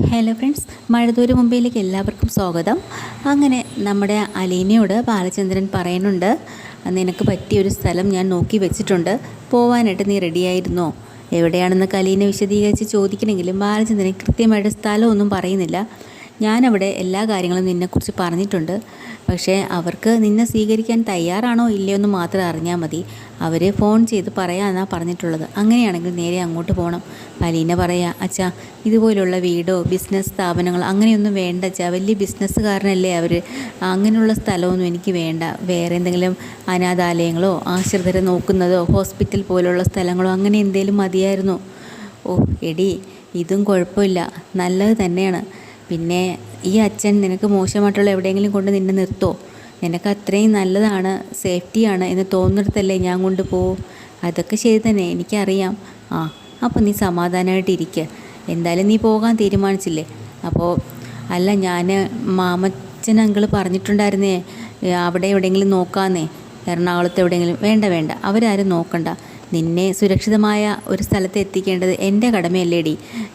Hello friends, മഴതൂര് മുംബൈയിലേക്ക് എല്ലാവർക്കും സ്വാഗതം. അങ്ങനെ നമ്മുടെ അലീനയോട് ബാലചന്ദ്രൻ പറയുന്നുണ്ട്, നിനക്ക് പറ്റിയൊരു സ്ഥലം ഞാൻ നോക്കി വെച്ചിട്ടുണ്ട്, പോവാനായിട്ട് നീ റെഡിയായിരുന്നോ? എവിടെയാണെന്നൊക്കെ അലീന വിശദീകരിച്ച് ചോദിക്കണമെങ്കിലും ബാലചന്ദ്രൻ കൃത്യമായിട്ട് സ്ഥലമൊന്നും പറയുന്നില്ല. ഞാനവിടെ എല്ലാ കാര്യങ്ങളും നിന്നെക്കുറിച്ച് പറഞ്ഞിട്ടുണ്ട്, പക്ഷേ അവർക്ക് നിന്നെ സ്വീകരിക്കാൻ തയ്യാറാണോ ഇല്ലയോ എന്ന് മാത്രം അറിഞ്ഞാൽ മതി. അവർ ഫോൺ ചെയ്ത് പറയാമെന്നാണ് പറഞ്ഞിട്ടുള്ളത്. അങ്ങനെയാണെങ്കിൽ നേരെ അങ്ങോട്ട് പോകണം. അലീന പറയാ, അച്ഛാ ഇതുപോലുള്ള വീടോ ബിസിനസ് സ്ഥാപനങ്ങൾ അങ്ങനെയൊന്നും വേണ്ട അച്ഛാ, വലിയ ബിസിനസ്സുകാരനല്ലേ അവർ, അങ്ങനെയുള്ള സ്ഥലമൊന്നും എനിക്ക് വേണ്ട. വേറെ എന്തെങ്കിലും അനാഥാലയങ്ങളോ ആശ്രിതരെ നോക്കുന്നതോ ഹോസ്പിറ്റൽ പോലുള്ള സ്ഥലങ്ങളോ അങ്ങനെ എന്തെങ്കിലും മതിയായിരുന്നു. ഓ എടി, ഇതും കുഴപ്പമില്ല, നല്ലത് തന്നെയാണ്. പിന്നെ ഈ അച്ഛൻ നിനക്ക് മോശമായിട്ടുള്ള എവിടെയെങ്കിലും കൊണ്ട് നിന്നെ നിർത്തോ? നിനക്ക് അത്രയും നല്ലതാണ്, സേഫ്റ്റിയാണ് എന്ന് തോന്നുന്നിടത്തല്ലേ ഞാൻ കൊണ്ട് പോവും. അതൊക്കെ ശരി തന്നെ, എനിക്കറിയാം. അപ്പോൾ നീ സമാധാനമായിട്ടിരിക്കുക. എന്തായാലും നീ പോകാൻ തീരുമാനിച്ചില്ലേ? അപ്പോൾ അല്ല, ഞാൻ മാമച്ചൻ അങ്കിള് പറഞ്ഞിട്ടുണ്ടായിരുന്നേ അവിടെ എവിടെയെങ്കിലും നോക്കാമെന്നേ, എറണാകുളത്ത് എവിടെയെങ്കിലും. വേണ്ട വേണ്ട, അവരാരും നോക്കണ്ട. നിന്നെ സുരക്ഷിതമായ ഒരു സ്ഥലത്ത് എത്തിക്കേണ്ടത് എൻ്റെ കടമയല്ലേടി.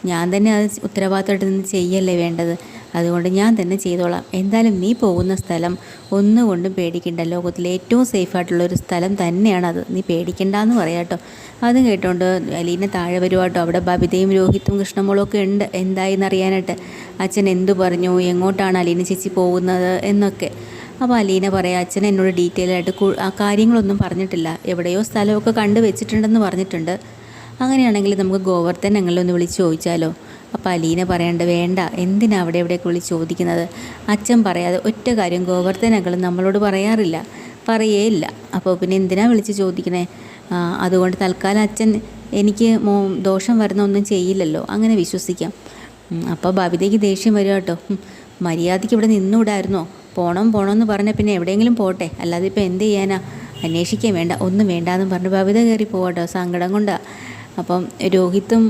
ഞാൻ തന്നെ അത് ഉത്തരവാദിത്തമായിട്ട് നിന്ന് ചെയ്യല്ലേ വേണ്ടത്. അതുകൊണ്ട് ഞാൻ തന്നെ ചെയ്തോളാം. എന്തായാലും നീ പോകുന്ന സ്ഥലം ഒന്നുകൊണ്ടും പേടിക്കണ്ട, ലോകത്തിലെ ഏറ്റവും സേഫായിട്ടുള്ളൊരു സ്ഥലം തന്നെയാണത്, നീ പേടിക്കണ്ടെന്ന് പറയാട്ടോ. അതും കേട്ടോണ്ട് അലീന താഴെ വരുവാട്ടോ. അവിടെ ബബിതയും രോഹിത്തും കൃഷ്ണമോളും ഒക്കെ ഉണ്ട് എന്തായെന്നറിയാനായിട്ട്. അച്ഛൻ എന്തു പറഞ്ഞു, എങ്ങോട്ടാണ് അലീന ചേച്ചി പോകുന്നത് എന്നൊക്കെ. അപ്പോൾ അലീന പറയാം, അച്ഛൻ എന്നോട് ഡീറ്റെയിൽ ആയിട്ട് ആ കാര്യങ്ങളൊന്നും പറഞ്ഞിട്ടില്ല, എവിടെയോ സ്ഥലമൊക്കെ കണ്ടു വെച്ചിട്ടുണ്ടെന്ന് പറഞ്ഞിട്ടുണ്ട്. അങ്ങനെയാണെങ്കിൽ നമുക്ക് ഗോവർദ്ധൻ ഞങ്ങളൊന്ന് വിളിച്ച് ചോദിച്ചാലോ? അപ്പോൾ അലീന പറയേണ്ട, വേണ്ട, എന്തിനാ അവിടെ എവിടെയൊക്കെ വിളിച്ച് ചോദിക്കുന്നത്? അച്ഛൻ പറയാതെ ഒറ്റ കാര്യം ഗോവർദ്ധൻ ഞങ്ങൾ നമ്മളോട് പറയാറില്ല, പറയേയില്ല. അപ്പോൾ പിന്നെ എന്തിനാ വിളിച്ച് ചോദിക്കണേ? അതുകൊണ്ട് തൽക്കാലം അച്ഛൻ എനിക്ക് ദോഷം വരുന്ന ഒന്നും ചെയ്യില്ലല്ലോ, അങ്ങനെ വിശ്വസിക്കാം. അപ്പോൾ ബബിതയ്ക്ക് ദേഷ്യം വരിക കേട്ടോ. മര്യാദയ്ക്ക് ഇവിടെ നിന്നുകൂടായിരുന്നോ? പോണമെന്ന് പറഞ്ഞാൽ പിന്നെ എവിടെയെങ്കിലും പോട്ടെ, അല്ലാതെ ഇപ്പോൾ എന്ത് ചെയ്യാനാ? അന്വേഷിക്കാൻ വേണ്ട, ഒന്നും വേണ്ടാന്ന് പറഞ്ഞ് ബബിത കയറി പോകട്ടോ, സങ്കടം കൊണ്ടാണ്. അപ്പം രോഹിത്തും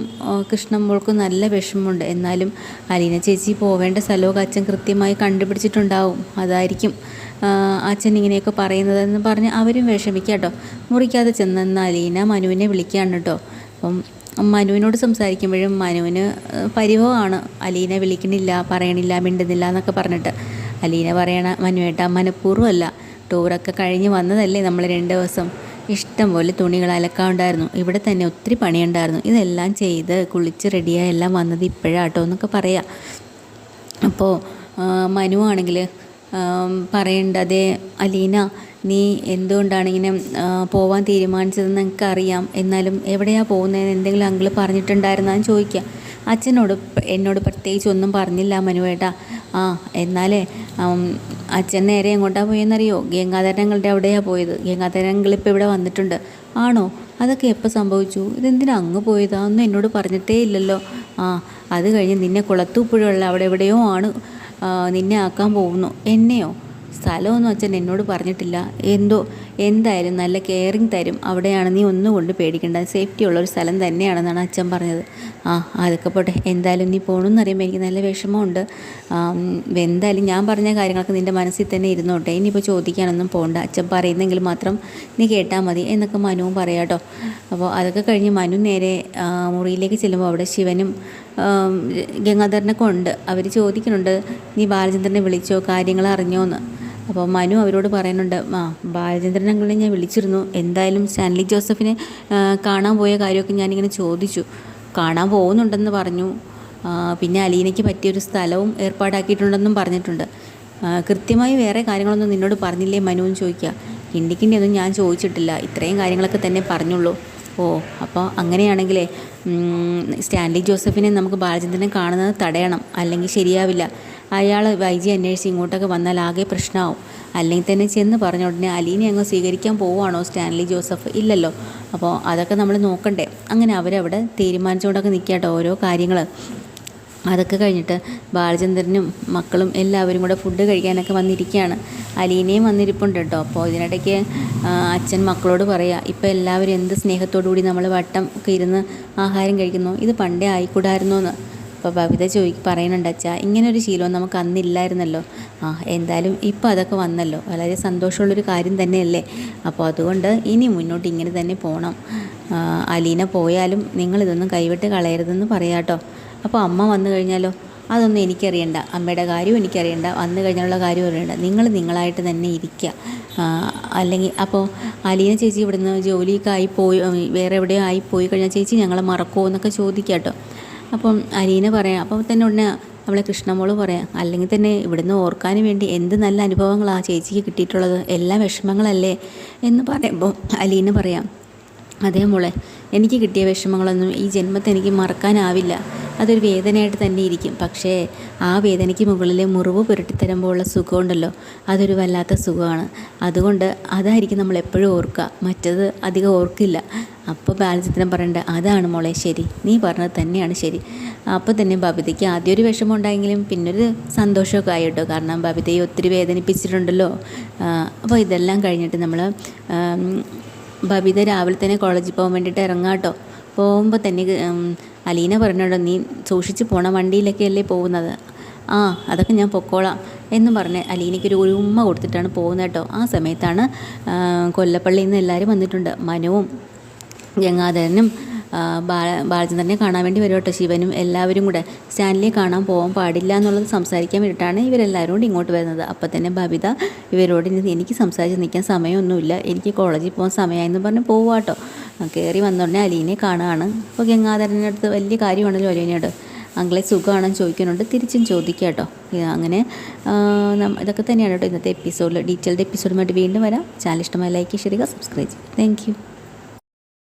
കൃഷ്ണമ്മൾക്കും നല്ല വിഷമമുണ്ട്. എന്നാലും അലീന ചേച്ചി പോവേണ്ട സ്ഥലമൊക്കെ അച്ഛൻ കൃത്യമായി കണ്ടുപിടിച്ചിട്ടുണ്ടാവും, അതായിരിക്കും അച്ഛൻ ഇങ്ങനെയൊക്കെ പറയുന്നതെന്ന് പറഞ്ഞ് അവരും വിഷമിക്കുക കേട്ടോ. മുറിക്കാതെ ചെന്നെന്ന് അലീന മനുവിനെ വിളിക്കുകയാണ് കേട്ടോ. അപ്പം മനുവിനോട് സംസാരിക്കുമ്പോഴും മനുവിന് പരിഭവമാണ്, അലീന വിളിക്കണില്ല, പറയണില്ല, മിണ്ടുന്നില്ല എന്നൊക്കെ പറഞ്ഞിട്ട്. അലീന പറയണ, മനുവേട്ടാ മനഃപൂർവ്വമല്ല, ടൂറൊക്കെ കഴിഞ്ഞ് വന്നതല്ലേ നമ്മൾ 2 ദിവസം, ഇഷ്ടം പോലെ തുണികൾ അലക്കാനുണ്ടായിരുന്നു, ഇവിടെ തന്നെ ഒത്തിരി പണിയുണ്ടായിരുന്നു, ഇതെല്ലാം ചെയ്ത് കുളിച്ച് റെഡിയായി എല്ലാം വന്നത് ഇപ്പോഴാട്ടോ എന്നൊക്കെ പറയാം. അപ്പോൾ മനു ആണെങ്കിൽ പറയേണ്ടതേ, അലീന നീ എന്തുകൊണ്ടാണ് ഇങ്ങനെ പോവാൻ തീരുമാനിച്ചതെന്ന് എനിക്കറിയാം, എന്നാലും എവിടെയാണ് പോകുന്നതെന്ന് എന്തെങ്കിലും അങ്കിൾ പറഞ്ഞിട്ടുണ്ടായിരുന്നാന്ന് ചോദിക്കുക. എന്നോട് പ്രത്യേകിച്ച് ഒന്നും പറഞ്ഞില്ല മനുവേട്ടാ. എന്നാലേ അച്ഛൻ നേരെ എങ്ങോട്ടാണ് പോയെന്നറിയോ? ഗംഗാധരങ്ങളുടെ അവിടെയാണ് പോയത്. ഗംഗാധരങ്ങളിപ്പോൾ ഇവിടെ വന്നിട്ടുണ്ട്. ആണോ? അതൊക്കെ എപ്പോൾ സംഭവിച്ചു? ഇതെന്തിനാ അങ്ങ് പോയതാ? ഒന്നും എന്നോട് പറഞ്ഞിട്ടേ ഇല്ലല്ലോ. അത് കഴിഞ്ഞ് നിന്നെ കുളത്തൂപ്പുഴയുള്ള അവിടെ എവിടെയോ ആണ് നിന്നെ ആക്കാൻ പോകുന്നു. എന്നെയോ? സ്ഥലമൊന്നും അച്ഛൻ എന്നോട് പറഞ്ഞിട്ടില്ല. എന്തായാലും നല്ല കെയറിങ് തരും, അവിടെയാണ്, നീ ഒന്നും കൊണ്ട് പേടിക്കേണ്ട, സേഫ്റ്റി ഉള്ളൊരു സ്ഥലം തന്നെയാണെന്നാണ് അച്ഛൻ പറഞ്ഞത്. അതൊക്കെ പോട്ടെ, എന്തായാലും നീ പോകണമെന്ന് അറിയുമ്പോൾ എനിക്ക് നല്ല വിഷമമുണ്ട്. എന്തായാലും ഞാൻ പറഞ്ഞ കാര്യങ്ങളൊക്കെ നിൻ്റെ മനസ്സിൽ തന്നെ ഇരുന്നോട്ടെ, ഇനിയിപ്പോൾ ചോദിക്കാനൊന്നും പോകണ്ട, അച്ഛൻ പറയുന്നെങ്കിൽ മാത്രം നീ കേട്ടാൽ മതി എന്നൊക്കെ മനുവും പറയാം കേട്ടോ. അപ്പോൾ അതൊക്കെ കഴിഞ്ഞ് മനു നേരെ മുറിയിലേക്ക് ചെല്ലുമ്പോൾ അവിടെ ശിവനും ഗംഗാധരനൊക്കെ ഉണ്ട്. അവർ ചോദിക്കുന്നുണ്ട്, നീ ബാലചന്ദ്രനെ വിളിച്ചോ, കാര്യങ്ങൾ അറിഞ്ഞോന്ന്. അപ്പോൾ മനു അവരോട് പറയുന്നുണ്ട്, ബാലചന്ദ്രൻ അങ്കിളിനെ ഞാൻ വിളിച്ചിരുന്നു, എന്തായാലും സ്റ്റാൻലി ജോസഫിനെ കാണാൻ പോയ കാര്യമൊക്കെ ഞാനിങ്ങനെ ചോദിച്ചു, കാണാൻ പോകുന്നുണ്ടെന്ന് പറഞ്ഞു. പിന്നെ അലീനയ്ക്ക് പറ്റിയൊരു സ്ഥലവും ഏർപ്പാടാക്കിയിട്ടുണ്ടെന്നും പറഞ്ഞിട്ടുണ്ട്. കൃത്യമായി വേറെ കാര്യങ്ങളൊന്നും നിന്നോട് പറഞ്ഞില്ലേ മനുവെന്ന് ചോദിക്കുക. കിണ്ടിക്കിണ്ടിയൊന്നും ഞാൻ ചോദിച്ചിട്ടില്ല, ഇത്രയും കാര്യങ്ങളൊക്കെ തന്നെ പറഞ്ഞുള്ളൂ. അപ്പോൾ അങ്ങനെയാണെങ്കിലേ സ്റ്റാൻലി ജോസഫിനെ നമുക്ക് ബാലചന്ദ്രനെ കാണുന്നത് തടയണം, അല്ലെങ്കിൽ ശരിയാവില്ല. അയാൾ വൈജി അന്വേഷിച്ച് ഇങ്ങോട്ടൊക്കെ വന്നാൽ ആകെ പ്രശ്നമാവും. അല്ലെങ്കിൽ തന്നെ ചെന്ന് പറഞ്ഞ ഉടനെ അലീനെ അങ്ങ് സ്വീകരിക്കാൻ പോവുകയാണോ സ്റ്റാൻലി ജോസഫ്? ഇല്ലല്ലോ. അപ്പോൾ അതൊക്കെ നമ്മൾ നോക്കണ്ടേ. അങ്ങനെ അവരവിടെ തീരുമാനിച്ചുകൊണ്ടൊക്കെ നിൽക്കട്ടോ ഓരോ കാര്യങ്ങൾ. അതൊക്കെ കഴിഞ്ഞിട്ട് ബാലചന്ദ്രനും മക്കളും എല്ലാവരും കൂടെ ഫുഡ് കഴിക്കാനൊക്കെ വന്നിരിക്കുകയാണ്. അലീനയും വന്നിരിപ്പുണ്ട് കേട്ടോ. അപ്പോൾ ഇതിനിടയ്ക്ക് അച്ഛൻ മക്കളോട് പറയുക, ഇപ്പോൾ എല്ലാവരും എന്ത് സ്നേഹത്തോടു കൂടി നമ്മൾ വട്ടം ഒക്കെ ഇരുന്ന് ആഹാരം കഴിക്കുന്നു, ഇത് പണ്ടേ ആയിക്കൂടായിരുന്നോ എന്ന്. അപ്പോൾ ബബിത പറയുന്നുണ്ട്, അച്ഛാ ഇങ്ങനൊരു ശീലം നമുക്ക് അന്നില്ലായിരുന്നല്ലോ. എന്തായാലും ഇപ്പോൾ അതൊക്കെ വന്നല്ലോ, വളരെ സന്തോഷമുള്ളൊരു കാര്യം തന്നെയല്ലേ. അപ്പോൾ അതുകൊണ്ട് ഇനി മുന്നോട്ട് ഇങ്ങനെ തന്നെ പോകണം. അലീന പോയാലും നിങ്ങളിതൊന്നും കൈവിട്ട് കളയരുതെന്ന് പറയാം കേട്ടോ. അപ്പോൾ അമ്മ വന്നു കഴിഞ്ഞാലോ? അതൊന്നും എനിക്കറിയണ്ട, അമ്മയുടെ കാര്യവും എനിക്കറിയണ്ട, വന്നു കഴിഞ്ഞുള്ള കാര്യവും അറിയണ്ട, നിങ്ങൾ നിങ്ങളായിട്ട് തന്നെ ഇരിക്കുക. അല്ലെങ്കിൽ അപ്പോൾ അലീന ചേച്ചി ഇവിടുന്ന് ജോലിയൊക്കെ ആയിപ്പോയി, വേറെ എവിടെയോ ആയിപ്പോയി കഴിഞ്ഞാൽ ചേച്ചി ഞങ്ങളെ മറക്കുമോ എന്നൊക്കെ ചോദിക്കാം കേട്ടോ. അപ്പം അലീന പറയാം, അപ്പോൾ തന്നെ ഉടനെ നമ്മളെ കൃഷ്ണമോള് പറയാം, അല്ലെങ്കിൽ തന്നെ ഇവിടുന്ന് ഓർക്കാൻ വേണ്ടി എന്ത് നല്ല അനുഭവങ്ങളാണ് ചേച്ചിക്ക് കിട്ടിയിട്ടുള്ളത്, എല്ലാം വിഷമങ്ങളല്ലേ എന്ന് പറയുമ്പോൾ അലീന പറയാം, അതേ മോളെ, എനിക്ക് കിട്ടിയ വിഷമങ്ങളൊന്നും ഈ ജന്മത്തെ എനിക്ക് മറക്കാനാവില്ല. അതൊരു വേദനയായിട്ട് തന്നെ ഇരിക്കും. പക്ഷേ ആ വേദനയ്ക്ക് മുകളിലെ മുറിവ് പുരട്ടിത്തരുമ്പോഴുള്ള സുഖമുണ്ടല്ലോ, അതൊരു വല്ലാത്ത സുഖമാണ്. അതുകൊണ്ട് അതായിരിക്കും നമ്മൾ എപ്പോഴും ഓർക്കുക, മറ്റത് അധികം ഓർക്കില്ല. അപ്പോൾ ബാലചന്ദ്രൻ പറയണ്ട, അതാണ് മോളെ ശരി, നീ പറഞ്ഞത് തന്നെയാണ് ശരി. അപ്പോൾ തന്നെ ബബിതയ്ക്ക് ആദ്യം ഒരു വിഷമം ഉണ്ടായെങ്കിലും പിന്നൊരു സന്തോഷമൊക്കെ ആയി കേട്ടോ. കാരണം ബബിതയെ ഒത്തിരി വേദനിപ്പിച്ചിട്ടുണ്ടല്ലോ. അപ്പോൾ ഇതെല്ലാം കഴിഞ്ഞിട്ട് നമ്മൾ ബബിത രാവിലെ തന്നെ കോളേജിൽ പോകാൻ വേണ്ടിയിട്ട് ഇറങ്ങാം കേട്ടോ. പോകുമ്പോൾ തന്നെ അലീന പറഞ്ഞോട്ടോ, നീ സൂക്ഷിച്ച് പോകണം, വണ്ടിയിലൊക്കെ അല്ലേ പോകുന്നത്. അതൊക്കെ ഞാൻ പൊക്കോളാം എന്ന് പറഞ്ഞ് അലീനയ്ക്കൊരു ഉമ്മ കൊടുത്തിട്ടാണ് പോകുന്നത് കേട്ടോ. ആ സമയത്താണ് കൊല്ലപ്പള്ളിയിൽ നിന്ന് എല്ലാവരും വന്നിട്ടുണ്ട്. മനുവും ഗംഗാധരനും ബാലചന്ദ്രനെ കാണാൻ വേണ്ടി വരും കേട്ടോ. ശിവനും എല്ലാവരും കൂടെ സ്റ്റാൻലിയെ കാണാൻ പോകാൻ പാടില്ല എന്നുള്ളത് സംസാരിക്കാൻ വേണ്ടിയിട്ടാണ് ഇവരെല്ലാവരും കൂടി ഇങ്ങോട്ട് വരുന്നത്. അപ്പോൾ തന്നെ ബബിത ഇവരോട് എനിക്ക് സംസാരിച്ച് നിൽക്കാൻ സമയമൊന്നുമില്ല, എനിക്ക് കോളേജിൽ പോകാൻ സമയമായെന്ന് പറഞ്ഞ് പോവാ കേട്ടോ. കയറി വന്നോടനെ അലീനയെ കാണുകയാണ്. അപ്പോൾ ഗംഗാധരൻ്റെ അടുത്ത് വലിയ കാര്യമാണല്ലോ അലീനയോട്, അങ്ങളെ സുഖമാണെന്ന് ചോദിക്കുന്നുണ്ട്, തിരിച്ചും ചോദിക്കുക കേട്ടോ. അങ്ങനെ ഇതൊക്കെ തന്നെയാണ് കേട്ടോ ഇന്നത്തെ എപ്പിസോഡിൽ. ഡീറ്റെയിൽഡ് എപ്പിസോഡുമായിട്ട് വീണ്ടും വരാം. ചാനൽ ഇഷ്ടമായ ലൈക്ക് ചെയ്യുക, സബ്സ്ക്രൈബ് ചെയ്യുക. Thank you.